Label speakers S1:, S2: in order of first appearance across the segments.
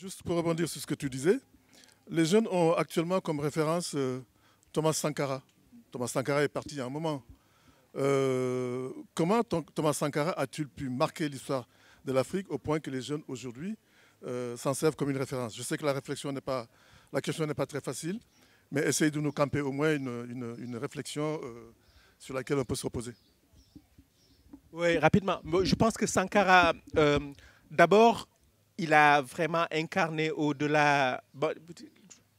S1: Juste pour rebondir sur ce que tu disais, les jeunes ont actuellement comme référence Thomas Sankara. Thomas Sankara est parti il y a un moment. Comment Thomas Sankara a-t-il pu marquer l'histoire de l'Afrique au point que les jeunes aujourd'hui s'en servent comme une référence? Je sais que la question n'est pas très facile, mais essaye de nous camper au moins une réflexion sur laquelle on peut se reposer.
S2: Oui, rapidement. Je pense que Sankara, d'abord, il a vraiment incarné au-delà. Bon,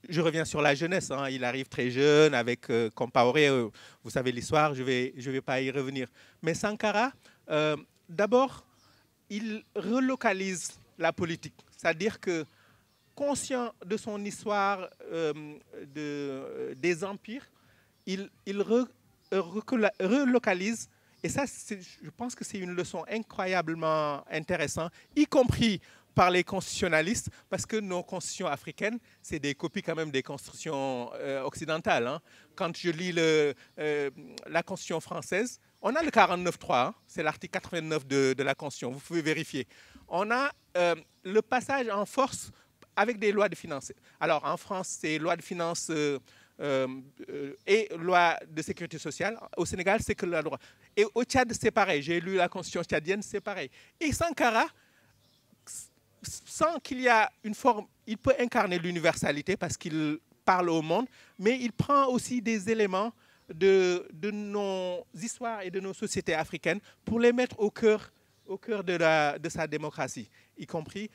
S2: je reviens sur la jeunesse. Hein. Il arrive très jeune avec Compaoré. Vous savez l'histoire, je vais pas y revenir. Mais Sankara, d'abord, il relocalise la politique. C'est-à-dire que, conscient de son histoire des empires, il relocalise. Et ça, je pense que c'est une leçon incroyablement intéressante, y compris par les constitutionnalistes, parce que nos constitutions africaines, c'est des copies quand même des constitutions occidentales. Hein. Quand je lis la constitution française, on a le 49.3, hein, c'est l'article 89 de la constitution, vous pouvez vérifier. On a le passage en force avec des lois de finances. Alors en France, c'est loi de finances et loi de sécurité sociale. Au Sénégal, c'est que la loi. Et au Tchad, c'est pareil. J'ai lu la constitution tchadienne, c'est pareil. Et Sankara, sans qu'il y ait une forme, il peut incarner l'universalité parce qu'il parle au monde, mais il prend aussi des éléments de nos histoires et de nos sociétés africaines pour les mettre au cœur de sa démocratie, y compris.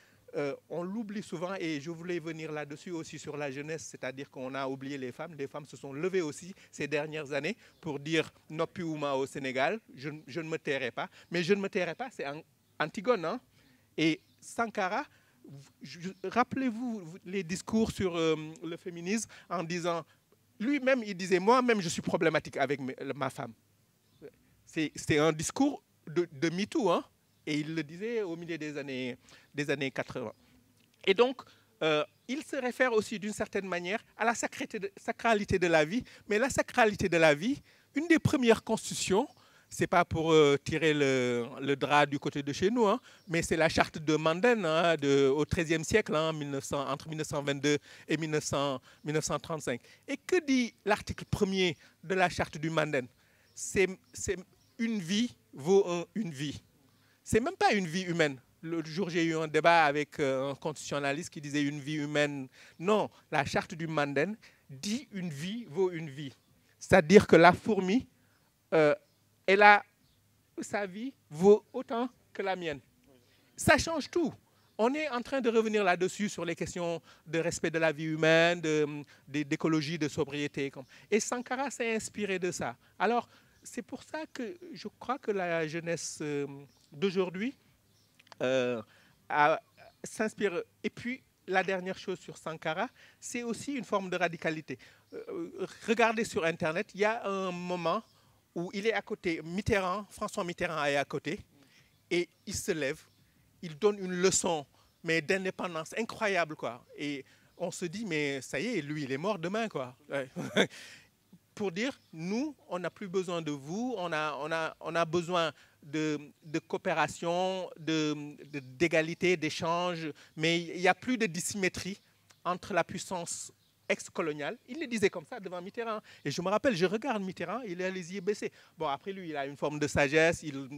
S2: On l'oublie souvent et je voulais venir là-dessus aussi sur la jeunesse, c'est-à-dire qu'on a oublié les femmes. Les femmes se sont levées aussi ces dernières années pour dire « Nopi Ouma » au Sénégal, je ne me tairai pas. Mais je ne me tairai pas, c'est Antigone. Hein? Et Sankara, rappelez-vous les discours sur le féminisme en disant, lui-même il disait « Moi-même je suis problématique avec ma femme ». C'est un discours de MeToo, hein? Et il le disait au milieu des années 80. Et donc, il se réfère aussi d'une certaine manière à la sacralité de la vie. Mais la sacralité de la vie, une des premières constitutions, ce n'est pas pour tirer le drap du côté de chez nous, hein, mais c'est la charte de Manden hein, au XIIIe siècle, hein, entre 1922 et 1935. Et que dit l'article 1er de la charte du Manden? C'est une vie vaut une vie. C'est même pas une vie humaine. L'autre jour, j'ai eu un débat avec un constitutionnaliste qui disait une vie humaine. Non, la charte du Manden dit une vie vaut une vie. C'est-à-dire que la fourmi, sa vie vaut autant que la mienne. Ça change tout. On est en train de revenir là-dessus sur les questions de respect de la vie humaine, d'écologie, de sobriété. Et Sankara s'est inspiré de ça. Alors, c'est pour ça que je crois que la jeunesse d'aujourd'hui s'inspire. Et puis, la dernière chose sur Sankara, c'est aussi une forme de radicalité. Regardez sur Internet, il y a un moment où il est à côté, François Mitterrand est à côté, et il se lève, il donne une leçon mais d'indépendance incroyable, quoi. Et on se dit, mais ça y est, lui, il est mort demain, quoi. Ouais. Pour dire, nous, on n'a plus besoin de vous, on a besoin de coopération, d'égalité, d'échange, mais il n'y a plus de dissymétrie entre la puissance ex-coloniale. Il le disait comme ça devant Mitterrand. Et je me rappelle, je regarde Mitterrand, il a les yeux baissés. Bon, après lui, il a une forme de sagesse, il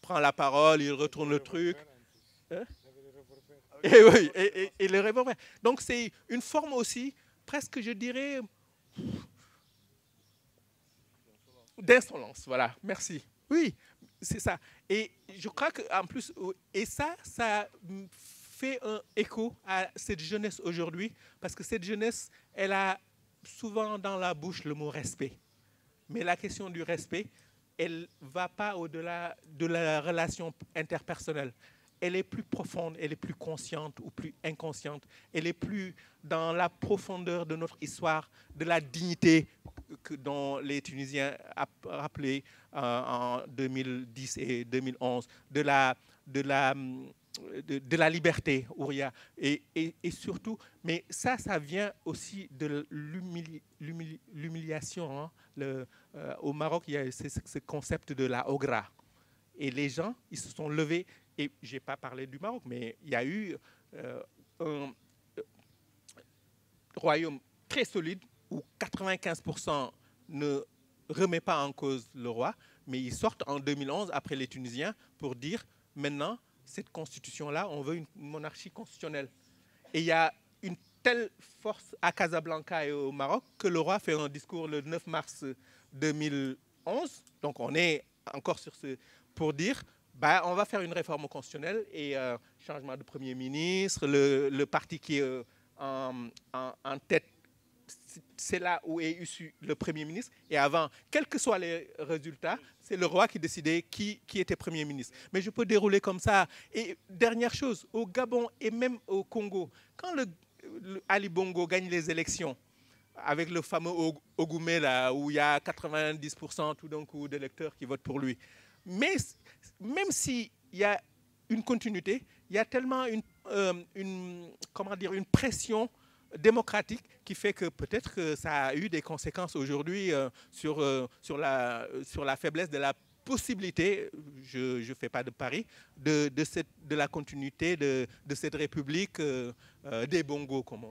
S2: prend la parole, il retourne le truc. Hein? Et oui, et le revolver. Donc c'est une forme aussi, presque je dirais, d'insolence, voilà, merci. Oui, c'est ça. Et je crois qu'en plus, et ça fait un écho à cette jeunesse aujourd'hui, parce que cette jeunesse, elle a souvent dans la bouche le mot respect. Mais la question du respect, elle ne va pas au-delà de la relation interpersonnelle. Elle est plus profonde, elle est plus consciente ou plus inconsciente. Elle est plus dans la profondeur de notre histoire, de la dignité dont les Tunisiens ont rappelé en 2010 et 2011, de la liberté, Ouria, et surtout, mais ça vient aussi de l'humiliation. Hein. Au Maroc, il y a ce concept de la ogra. Et les gens, ils se sont levés, et je n'ai pas parlé du Maroc, mais il y a eu royaume très solide où 95% ne remet pas en cause le roi, mais ils sortent en 2011 après les Tunisiens pour dire maintenant, cette constitution-là, on veut une monarchie constitutionnelle. Et il y a une telle force à Casablanca et au Maroc que le roi fait un discours le 9 mars 2011. Donc on est encore sur ce... pour dire, bah, on va faire une réforme constitutionnelle et changement de Premier ministre, le parti qui est en tête, c'est là où est issu le Premier ministre. Et avant, quels que soient les résultats, c'est le roi qui décidait qui était Premier ministre. Mais je peux dérouler comme ça. Et dernière chose, au Gabon et même au Congo, quand le Ali Bongo gagne les élections, avec le fameux Ogoumé, là, où il y a 90% tout d'un coup d'électeurs qui votent pour lui. Mais même s'il y a une continuité, il y a tellement comment dire, une pression démocratique qui fait que peut-être que ça a eu des conséquences aujourd'hui sur la faiblesse de la possibilité, je ne fais pas de pari, de la continuité de cette république des Bongo, comme on